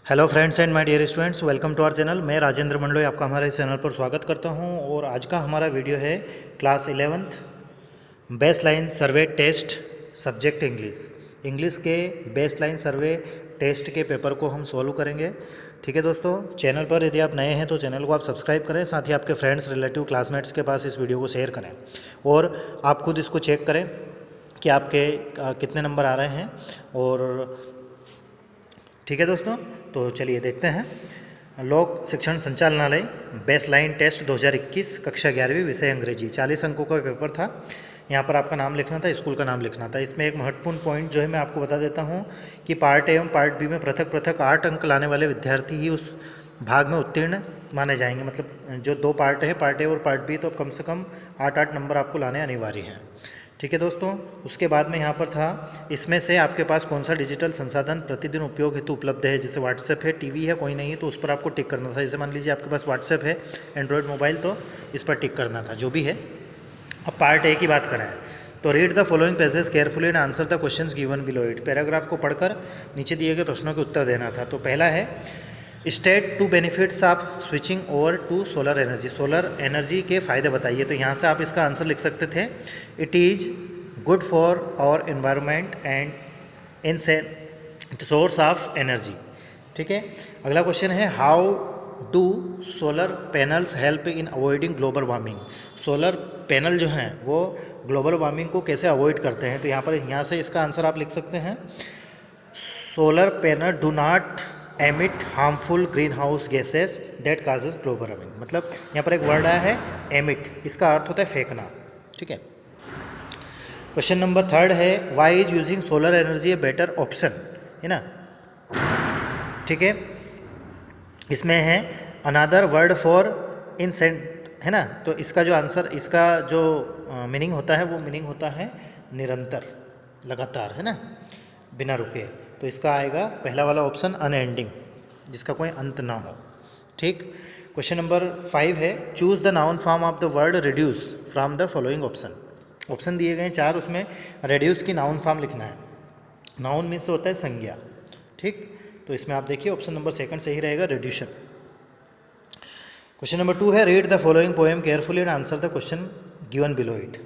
Hello friends and my dear students, welcome to our channel. मैं राजेंद्र मंडलोई आपका हमारे channel पर स्वागत करता हूं। और आज का हमारा वीडियो है class 11th base line survey test subject English. English के बेस लाइन सर्वे टेस्ट के पेपर को हम सॉल्व करेंगे। ठीक है दोस्तों, चैनल पर यदि आप नए हैं तो चैनल को आप सब्सक्राइब करें, साथ ही आपके फ्रेंड्स, रिलेटिव, क्लासमेट्स के पास इस वीडियो को शेयर करें और आप खुद इसको चेक करें कि आपके कितने नंबर आ रहे हैं। और ठीक है दोस्तों, तो चलिए देखते हैं। लोक शिक्षण संचालनालय बेस लाइन टेस्ट 2021 कक्षा 11वीं, विषय अंग्रेजी। 40 अंकों का पेपर था। यहाँ पर आपका नाम लिखना था, स्कूल का नाम लिखना था। इसमें एक महत्वपूर्ण पॉइंट जो है मैं आपको बता देता हूँ कि पार्ट ए एवं पार्ट बी में पृथक पृथक 8 अंक लाने वाले विद्यार्थी ही उस भाग में उत्तीर्ण माने जाएंगे। मतलब जो दो पार्ट है, पार्ट ए और पार्ट बी, तो कम से कम 8-8 नंबर आपको लाने अनिवार्य हैं। ठीक है दोस्तों, उसके बाद में यहाँ पर था, इसमें से आपके पास कौन सा डिजिटल संसाधन प्रतिदिन उपयोग हेतु उपलब्ध है। जैसे व्हाट्सएप है, टीवी है, कोई नहीं है तो उस पर आपको टिक करना था। जैसे मान लीजिए आपके पास व्हाट्सएप है, एंड्रॉयड मोबाइल, तो इस पर टिक करना था, जो भी है। अब पार्ट ए की बात करें तो read the following passage carefully and answer the questions given below it. Paragraph को पढ़कर नीचे दिए गए प्रश्नों के उत्तर देना था। तो पहला है, state two benefits of switching over to solar energy. Solar energy के फ़ायदे बताइए। तो यहाँ से आप इसका आंसर लिख सकते थे, it is good for our environment and in source of energy. ठीक है। अगला क्वेश्चन है, how do solar panels help in avoiding global warming. Solar panel जो हैं वो ग्लोबल वार्मिंग को कैसे अवॉइड करते हैं। तो यहाँ से इसका आंसर आप लिख सकते हैं, solar panel do not emit harmful green house gases that causes global warming. मतलब यहाँ पर एक वर्ड आया है एमिट, इसका अर्थ होता है फेंकना। ठीक है। क्वेश्चन नंबर 3 है, why is using solar energy a better option, है ना। ठीक है। इसमें है अनदर वर्ड फॉर इंसेंट, है ना। तो इसका जो आंसर, इसका जो मीनिंग होता है वो मीनिंग होता है निरंतर, लगातार, है ना, बिना रुके। तो इसका आएगा पहला वाला ऑप्शन, अनएंडिंग, जिसका कोई अंत ना हो। ठीक। क्वेश्चन नंबर 5 है, choose the noun form of the word reduce from the following option. Option दिए गए 4, उसमें रिड्यूस की नाउन फॉर्म लिखना है। नाउन मीन्स होता है संज्ञा। ठीक। तो इसमें आप देखिए ऑप्शन नंबर 2 सही रहेगा, रिड्यूशन। क्वेश्चन नंबर 2 है, read the following poem carefully and answer the question given below it.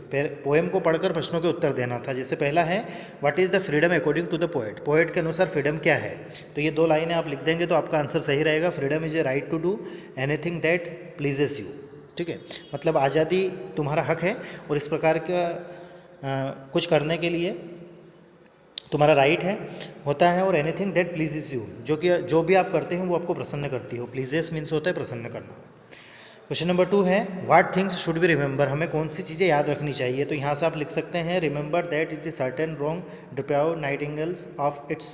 Poem को पढ़कर प्रश्नों के उत्तर देना था। जैसे पहला है, what is the freedom according to the poet. Poet के अनुसार फ्रीडम क्या है। तो ये 2 लाइनें आप लिख देंगे तो आपका आंसर सही रहेगा, freedom is a right to do anything that pleases you. ठीक है। मतलब आज़ादी तुम्हारा हक है और इस प्रकार का कुछ करने के लिए तुम्हारा राइट है, होता है। और एनीथिंग दैट प्लीजेस यू, जो भी आप करते हैं वो आपको प्रसन्न करती हो। प्लीजेस मीन्स होता है प्रसन्न करना। क्वेश्चन नंबर 2 है, what things should be remember. हमें कौन सी चीज़ें याद रखनी चाहिए। तो यहाँ से आप लिख सकते हैं, remember that it is certain wrong deprive nightingales of its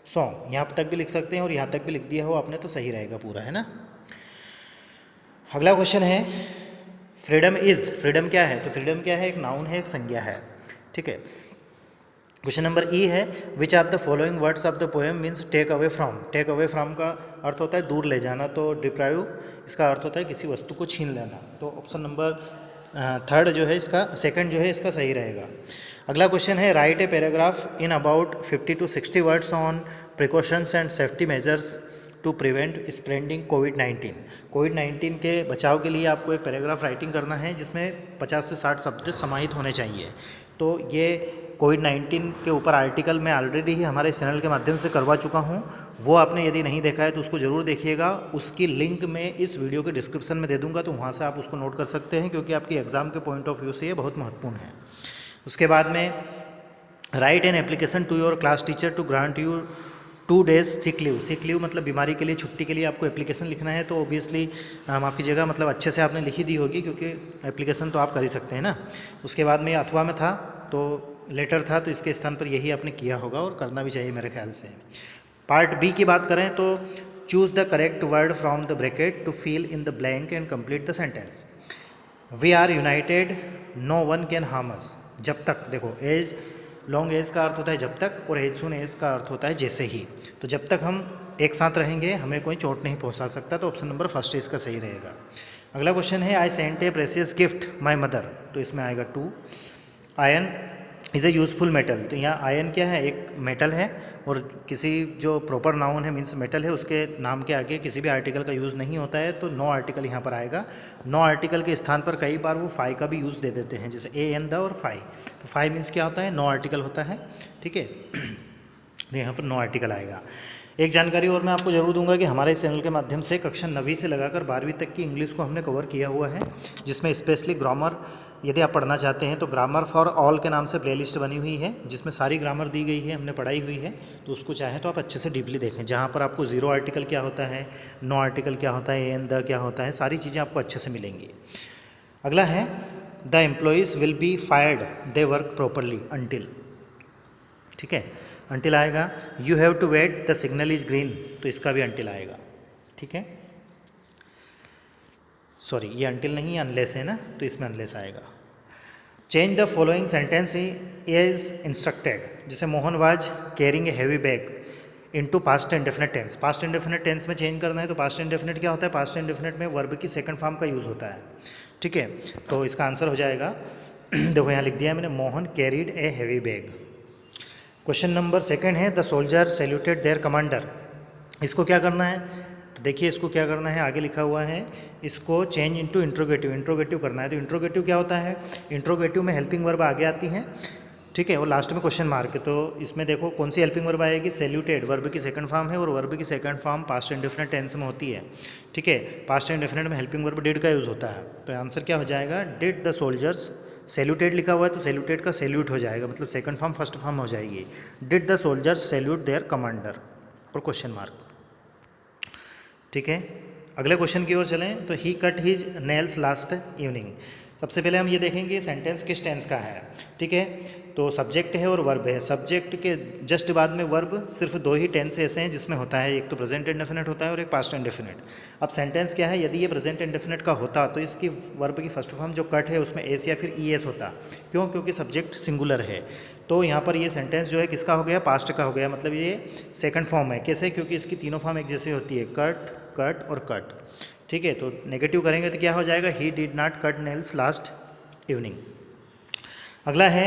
song. यहाँ तक भी लिख सकते हैं और यहाँ तक भी लिख दिया हो आपने तो सही रहेगा पूरा, है ना। अगला क्वेश्चन है, फ्रीडम इज, फ्रीडम क्या है। तो फ्रीडम क्या है, एक नाउन है, एक संज्ञा है। ठीक है। क्वेश्चन नंबर ई है, which of the following words of the poem means take away from. Take away from का अर्थ होता है दूर ले जाना, तो डिप्राइव इसका अर्थ होता है किसी वस्तु को छीन लेना। तो ऑप्शन नंबर 3 जो है इसका, 2 जो है इसका सही रहेगा। अगला क्वेश्चन है, right a paragraph in about 50 to 60 words on precautions and safety measures to prevent spreading कोविड-19। कोविड-19 के बचाव के लिए आपको एक पैराग्राफ राइटिंग करना है जिसमें 50 से 60 शब्द समाहित होने चाहिए। तो ये कोविड-19 के ऊपर आर्टिकल मैं ऑलरेडी ही हमारे चैनल के माध्यम से करवा चुका हूँ। वो आपने यदि नहीं देखा है तो उसको ज़रूर देखिएगा। उसकी लिंक मैं इस वीडियो के डिस्क्रिप्शन में दे दूँगा, तो वहाँ से आप उसको नोट कर सकते हैं, क्योंकि आपकी एग्ज़ाम के पॉइंट ऑफ व्यू से ये बहुत महत्वपूर्ण है। उसके बाद में, write an application to your class teacher to grant you 2 days sick leave. Sick leave मतलब बीमारी के लिए, छुट्टी के लिए आपको एप्लीकेशन लिखना है। तो ऑब्वियसली माफ़ कीजिएगा, मतलब अच्छे से आपने लिखी दी होगी, क्योंकि एप्लीकेशन तो आप कर ही सकते हैं ना। उसके बाद में अथवा में था तो लेटर था, तो इसके स्थान पर यही आपने किया होगा और करना भी चाहिए मेरे ख्याल से। पार्ट बी की बात करें तो, choose the correct word from the bracket to fill in the blank and complete the sentence. We are united, no one can harm us. जब तक, देखो एज, लॉन्ग एज का अर्थ होता है जब तक, और एज सुन एज का अर्थ होता है जैसे ही। तो जब तक हम एक साथ रहेंगे हमें कोई चोट नहीं पहुंचा सकता। तो ऑप्शन नंबर 1 इसका सही रहेगा। अगला क्वेश्चन है, I sent a precious gift my mother. तो इसमें आएगा 2। Ion is a useful metal. तो यहाँ आयन क्या है, एक मेटल है और किसी जो प्रॉपर नाउन है मीन्स मेटल है उसके नाम के आगे किसी भी आर्टिकल का यूज़ नहीं होता है, तो नो आर्टिकल यहाँ पर आएगा। नो आर्टिकल के स्थान पर कई बार वो फाई का भी यूज़ दे देते हैं, जैसे ए एन द और फाई। तो फाई मीन्स क्या होता है, नो आर्टिकल होता है, ठीक है। तो यहाँ पर नो आर्टिकल आएगा। एक जानकारी और मैं आपको जरूर दूंगा कि हमारे इस चैनल के माध्यम से कक्षा 9वीं से लगाकर 12वीं तक की इंग्लिश को हमने कवर किया हुआ है, जिसमें स्पेशली ग्रामर यदि आप पढ़ना चाहते हैं तो ग्रामर फॉर ऑल के नाम से प्लेलिस्ट बनी हुई है, जिसमें सारी ग्रामर दी गई है, हमने पढ़ाई हुई है। तो उसको चाहें तो आप अच्छे से डीपली देखें, जहाँ पर आपको जीरो आर्टिकल क्या होता है, नो आर्टिकल क्या होता है, एन द क्या होता है, सारी चीज़ें आपको अच्छे से मिलेंगी। अगला है the employees will be fired they work properly until, ठीक है, अनटिल आएगा। You have to wait the signal is green, तो इसका भी अनटिल आएगा, ठीक है। सॉरी, ये अनटिल नहीं, अनलेस है ना, तो इसमें अनलेस आएगा। Change the following sentence is instructed, जैसे Mohan was carrying a heavy bag into past indefinite tense. Past indefinite tense में चेंज करना है तो पास्ट इंडेफिनिट क्या होता है, पास्ट इंडेफिनिट में वर्ब की सेकंड फॉर्म का यूज़ होता है, ठीक है। तो इसका आंसर हो जाएगा देखो यहाँ लिख दिया है मैंने, Mohan carried a heavy bag. Question number 2 है the soldier saluted their commander. इसको क्या करना है, तो देखिए इसको क्या करना है, आगे लिखा हुआ है, इसको चेंज इनटू इंट्रोगेटिव, इंट्रोगेटिव करना है। तो इंट्रोगेटिव क्या होता है, इंट्रोगेटिव में हेल्पिंग वर्ब आगे आती है, ठीक है, और लास्ट में क्वेश्चन मार्क। तो इसमें देखो कौन सी हेल्पिंग वर्ब आएगी, सैल्यूटेड, वर्ब की सेकंड फॉर्म है और वर्ब की second form past indefinite tense में होती है, ठीक है। पास्ट इंडेफिनिट में हेल्पिंग वर्ब डिड का यूज़ होता है, तो आंसर क्या हो जाएगा, डिड द सोल्जर्स, सैल्यूटेड लिखा हुआ है तो सैल्यूटेड का सैल्यूट हो जाएगा, मतलब सेकंड फॉर्म फर्स्ट फॉर्म हो जाएगी, did the soldiers salute their commander और क्वेश्चन मार्क, ठीक है। अगले क्वेश्चन की ओर चलें तो he cut his nails last evening. सबसे पहले हम ये देखेंगे सेंटेंस किस टेंस का है, ठीक है। तो सब्जेक्ट है और वर्ब है, सब्जेक्ट के जस्ट बाद में वर्ब सिर्फ 2 ही टेंस ऐसे हैं जिसमें होता है, एक तो प्रेजेंट इंडेफिनिट होता है और एक पास्ट इंडेफिनिट। अब सेंटेंस क्या है, यदि ये प्रेजेंट इंडेफिनिट का होता तो इसकी वर्ब की फर्स्ट फॉर्म जो कट है उसमें एस या फिर ई एस होता, क्यों, क्योंकि सब्जेक्ट सिंगुलर है। तो यहाँ पर ये सेंटेंस जो है किसका हो गया, पास्ट का हो गया, मतलब ये सेकंड फॉर्म है। कैसे, क्योंकि इसकी तीनों फॉर्म एक जैसे होती है, कट कट और कट, ठीक है। तो नेगेटिव करेंगे तो क्या हो जाएगा, he did not cut nails last evening. अगला है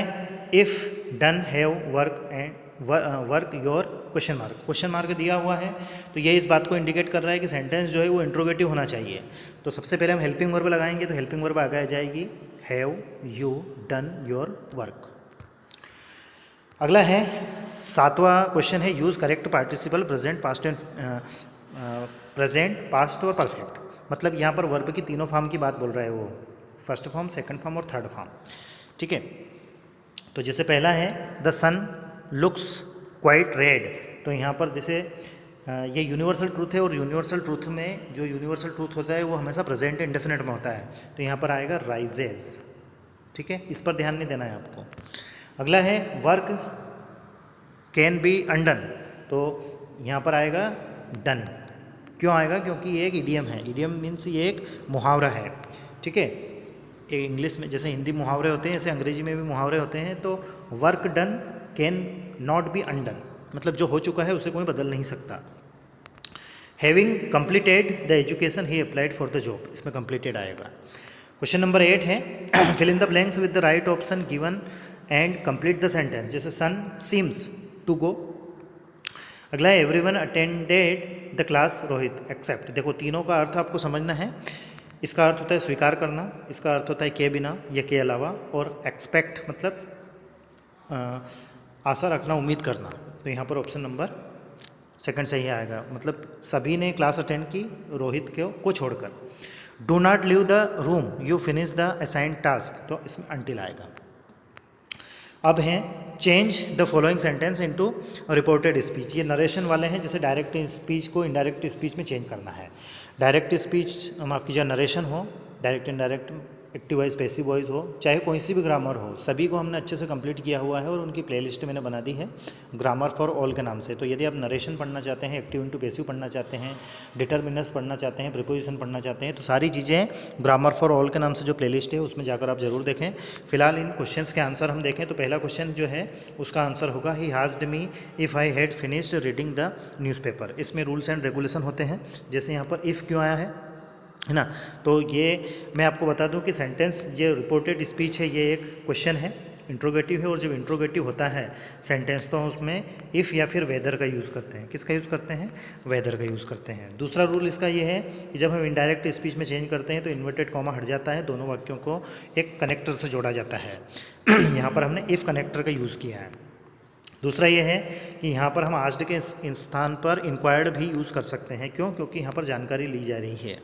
if done have work and work your question mark. Question mark दिया हुआ है तो ये इस बात को इंडिकेट कर रहा है कि सेंटेंस जो है वो इंट्रोगेटिव होना चाहिए। तो सबसे पहले हम हेल्पिंग वर्ब लगाएंगे, तो हेल्पिंग वर्ब आगे आ जाएगी have you done your work. अगला है 7वां क्वेश्चन है use correct participle present past and present past और परफेक्ट। मतलब यहाँ पर वर्ब की तीनों फॉर्म की बात बोल रहा है वो, फर्स्ट फॉर्म, सेकंड फॉर्म और थर्ड फॉर्म, ठीक है। तो जैसे पहला है the sun looks quite red, तो यहाँ पर जैसे ये यूनिवर्सल ट्रूथ है और यूनिवर्सल ट्रूथ में जो यूनिवर्सल ट्रूथ होता है वो हमेशा प्रेजेंट इंडेफिनिट में होता है, तो यहाँ पर आएगा राइजेज, ठीक है, इस पर ध्यान नहीं देना है आपको। अगला है वर्क कैन बी अनडन, तो यहाँ पर आएगा डन। क्यों आएगा, क्योंकि ये एक इडियम है, इडियम मीन्स ये एक मुहावरा है, ठीक है। इंग्लिश में जैसे हिंदी मुहावरे होते हैं ऐसे अंग्रेजी में भी मुहावरे होते हैं। तो work done can not be undone, मतलब जो हो चुका है उसे कोई बदल नहीं सकता। Having completed the education he applied for the job, इसमें कंप्लीटेड आएगा। क्वेश्चन नंबर 8 है fill in the blanks with the right option given and complete the sentence. जैसे सन सीम्स टू गो। अगला है everyone attended the class Rohit except. देखो तीनों का अर्थ आपको समझना है। इसका अर्थ होता है स्वीकार करना, इसका अर्थ होता है के बिना या के अलावा, और एक्सपेक्ट मतलब आशा रखना, उम्मीद करना। तो यहाँ पर ऑप्शन नंबर 2 सही आएगा, मतलब सभी ने क्लास अटेंड की रोहित को छोड़कर। Do not leave the room you finish the assigned task, तो इसमें अनटिल आएगा। अब हैं change the following sentence into reported speech. ये नरेशन वाले हैं, जैसे डायरेक्ट स्पीच को इनडायरेक्ट स्पीच में चेंज करना है। डायरेक्ट स्पीच माफ़ कीजिए नरेशन हो, direct indirect, active voice passive voice हो, चाहे कोई सी भी ग्रामर हो, सभी को हमने अच्छे से कंप्लीट किया हुआ है और उनकी प्लेलिस्ट मैंने बना दी है ग्रामर फॉर ऑल के नाम से। तो यदि आप नरेशन पढ़ना चाहते हैं, एक्टिव इंटू पैसिव पढ़ना चाहते हैं, डिटर्मिनर्स पढ़ना चाहते हैं, प्रीपोजिशन पढ़ना चाहते हैं, तो सारी चीज़ें ग्रामर फॉर ऑल के नाम से जो प्लेलिस्ट है उसमें जाकर आप जरूर देखें। फिलहाल इन क्वेश्चंस के आंसर हम देखें तो पहला क्वेश्चन जो है उसका आंसर होगा he asked me if I had finished reading the newspaper. इसमें रूल्स एंड रेगुलेशन होते हैं, जैसे यहाँ पर इफ़ क्यों आया है ना। तो ये मैं आपको बता दूं कि सेंटेंस ये रिपोर्टेड स्पीच है, ये एक क्वेश्चन है इंट्रोगेटिव है, और जब इंट्रोगेटिव होता है सेंटेंस तो उसमें इफ़ या फिर वेदर का यूज़ करते हैं। किसका यूज़ करते हैं? वेदर का यूज़ करते हैं। दूसरा रूल इसका ये है कि जब हम इनडायरेक्ट स्पीच में चेंज करते हैं तो इन्वर्टेड कॉमा हट जाता है, दोनों वाक्यों को एक कनेक्टर से जोड़ा जाता है। यहाँ पर हमने इफ़ कनेक्टर का यूज़ किया है। दूसरा ये है कि यहाँ पर हम आस्क्ड के स्थान पर इंक्वायर्ड भी यूज़ कर सकते हैं। क्यों? क्योंकि यहाँ पर जानकारी ली जा रही है।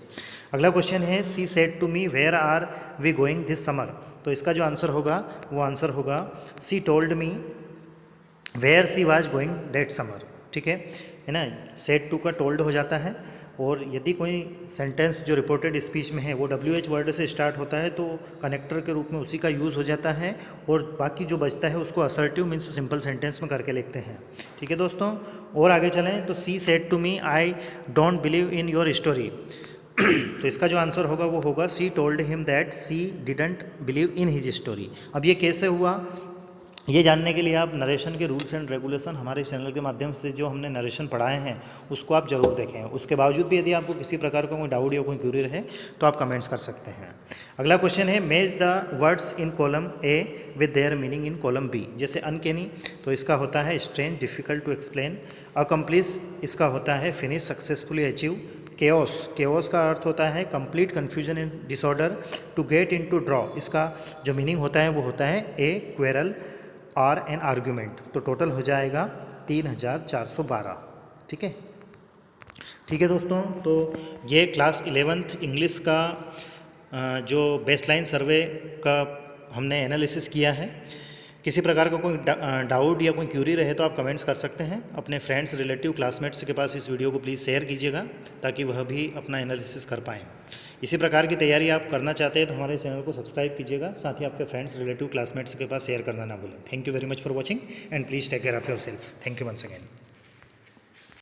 अगला क्वेश्चन है she said to me where are we going this summer. तो इसका जो आंसर होगा वो आंसर होगा she told me where she was going that summer. ठीक है ना। सेड टू का टोल्ड हो जाता है, और यदि कोई सेंटेंस जो रिपोर्टेड स्पीच में है वो WH वर्ड से स्टार्ट होता है तो कनेक्टर के रूप में उसी का यूज़ हो जाता है, और बाकी जो बचता है उसको असर्टिव मीन्स सिंपल सेंटेंस में करके लिखते हैं। ठीक है दोस्तों, और आगे चलें तो she said to me I don't believe in your story. तो इसका जो आंसर होगा वो होगा she told him that she didn't believe in his story. अब ये कैसे हुआ, ये जानने के लिए आप नरेशन के रूल्स एंड रेगुलेशन हमारे चैनल के माध्यम से जो हमने नरेशन पढ़ाए हैं उसको आप ज़रूर देखें। उसके बावजूद भी यदि आपको किसी प्रकार का कोई डाउट या कोई क्यूरी रहे तो आप कमेंट्स कर सकते हैं। अगला क्वेश्चन है match the words in column A with their meaning in column B. जैसे अनकैनी तो इसका होता है strange, difficult to explain. Accomplish इसका होता है finish, successfully achieve. Chaos, chaos का अर्थ होता है complete confusion and disorder. To get in to draw, इसका जो मीनिंग होता है वो होता है a quarrel or an argument. तो टोटल हो जाएगा 3412। ठीक है, ठीक है दोस्तों, तो ये क्लास 11th इंग्लिश का जो बेसलाइन सर्वे का हमने एनालिसिस किया है। किसी प्रकार का कोई डाउट या कोई क्यूरी रहे तो आप कमेंट्स कर सकते हैं। अपने फ्रेंड्स, रिलेटिव, क्लासमेट्स के पास इस वीडियो को प्लीज़ शेयर कीजिएगा ताकि वह भी अपना एनालिसिस कर पाएँ। इसी प्रकार की तैयारी आप करना चाहते हैं तो हमारे चैनल को सब्सक्राइब कीजिएगा, साथ ही आपके फ्रेंड्स, रिलेटिव, क्लासमेट्स के पास शेयर करना ना भूलें। Thank you very much for watching and please take care of your self. Thank you once again.